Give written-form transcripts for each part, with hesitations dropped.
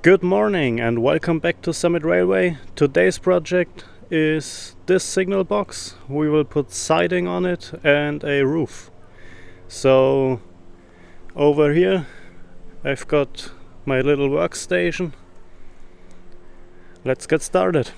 Good morning and welcome back to Summit Railway. Today's project is this signal box. We will put siding on it and a roof. So over here I've got my little workstation. Let's get started.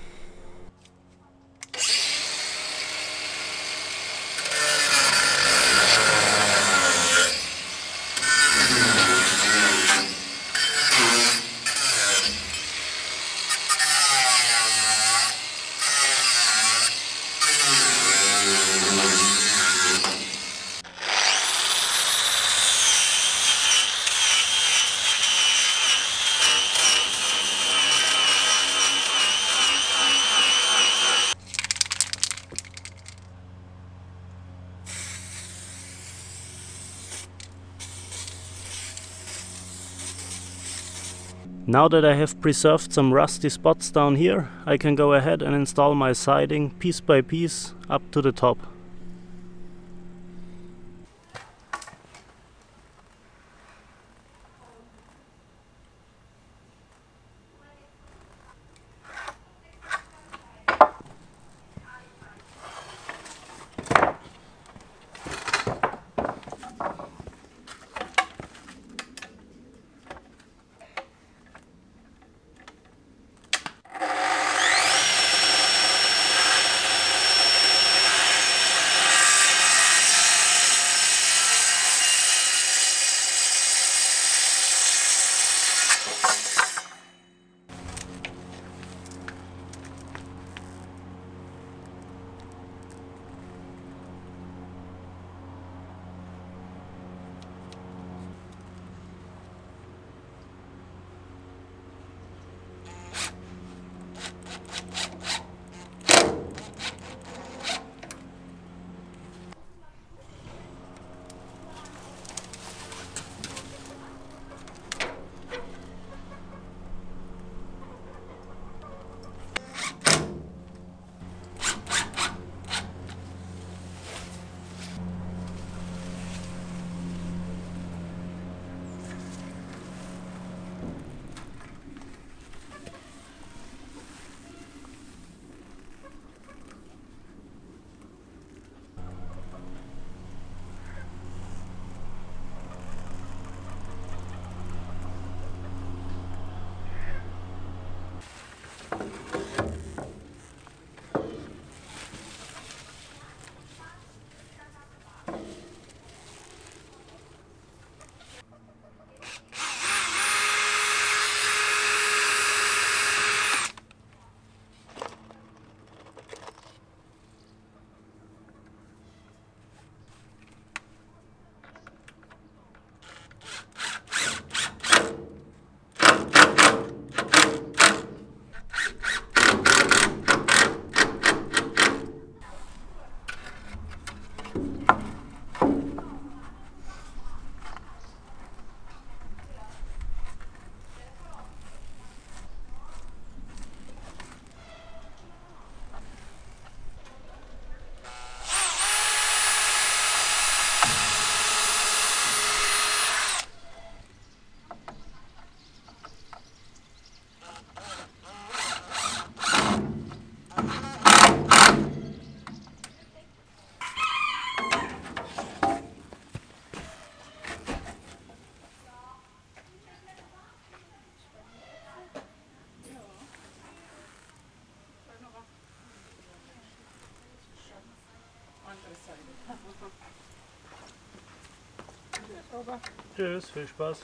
Now that I have preserved some rusty spots down here, I can go ahead and install my siding piece by piece up to the top. Tschüss, viel Spaß.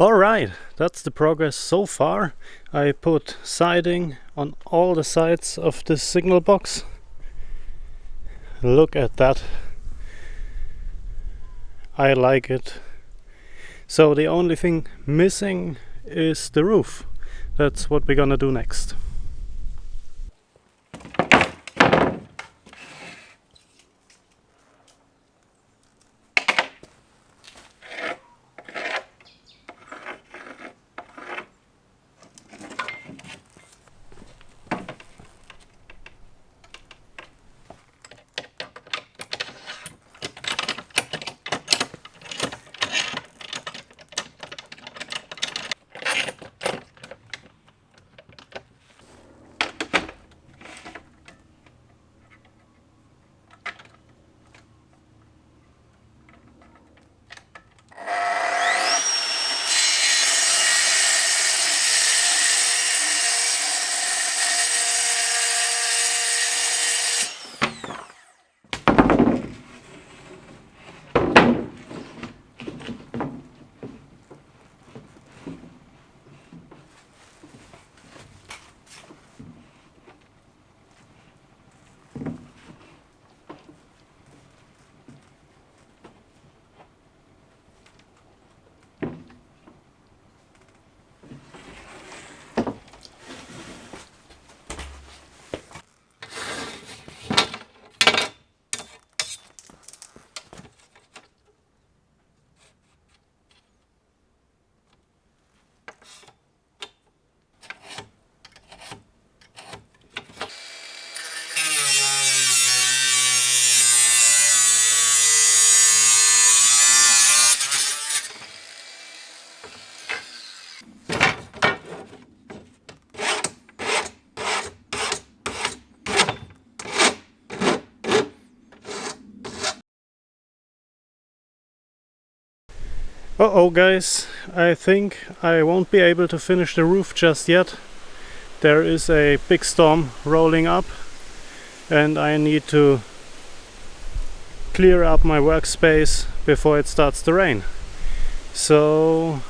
Alright, that's the progress so far. I put siding on all the sides of this signal box. Look at that. I like it. So the only thing missing is the roof. That's what we're gonna do next. Uh-oh guys, I think I won't be able to finish the roof just yet. There is a big storm rolling up and I need to clear up my workspace before it starts to rain. So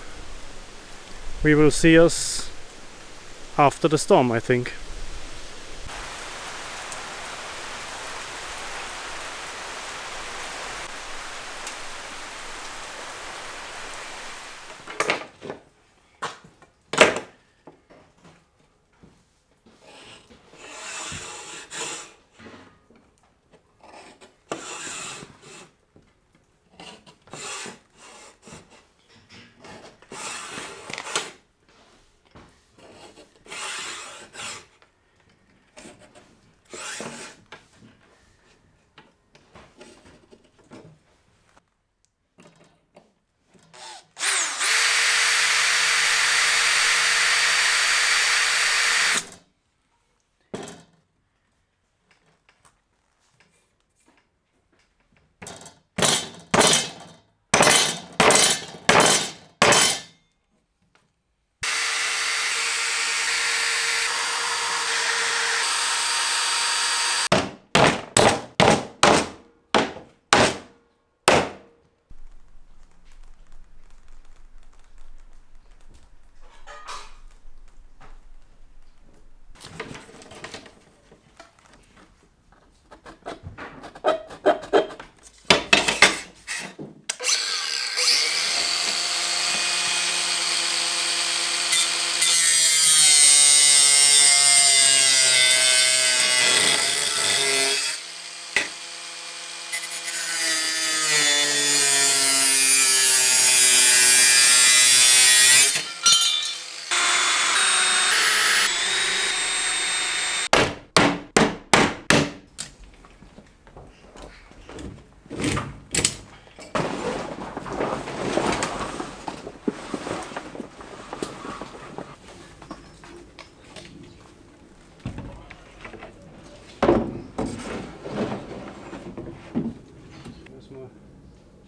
we will see us after the storm, I think.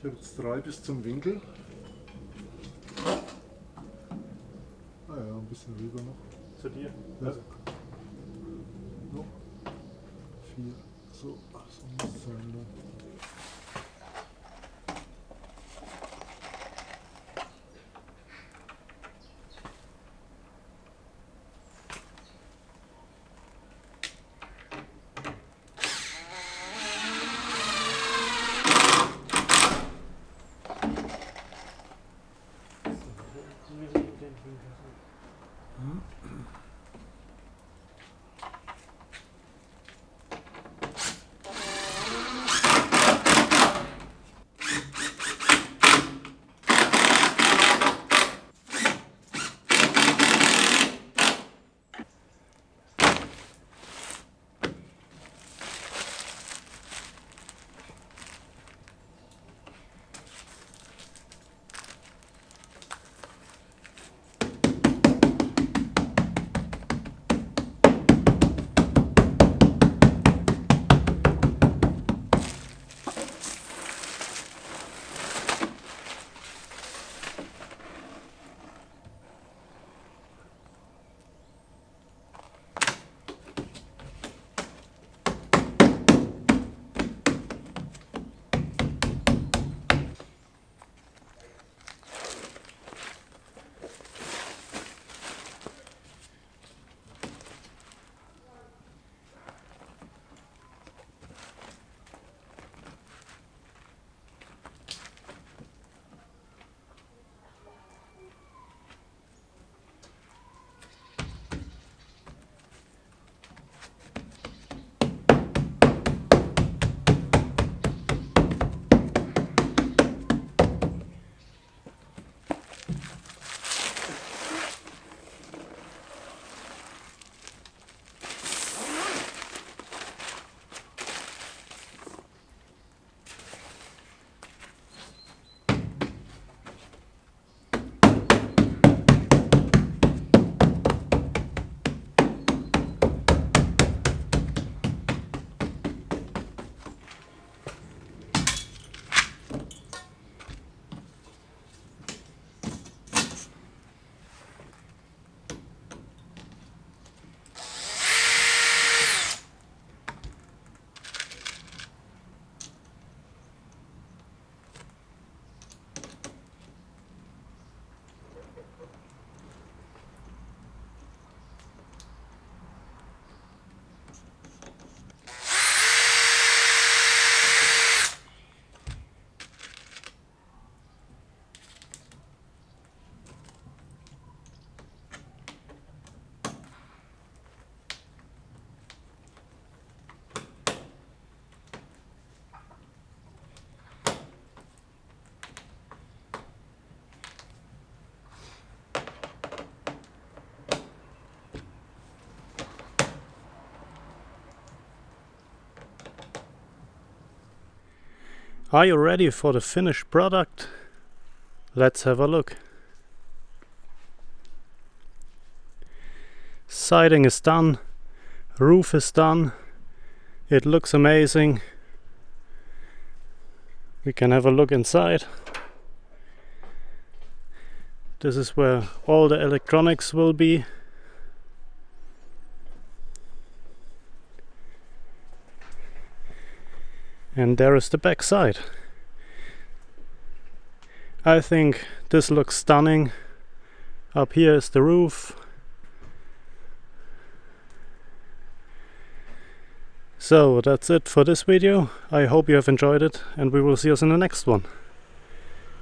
Ich habe jetzt 3 bis zum Winkel. Ah ja, ein bisschen rüber noch. Zu dir? Ja. Noch 4. So muss es sein dann. Are you ready for the finished product? Let's have a look. Siding is done, roof is done, it looks amazing. We can have a look inside. This is where all the electronics will be. And there is the back side. I think this looks stunning. Up here is the roof. So that's it for this video. I hope you have enjoyed it, and we will see us in the next one.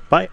Bye!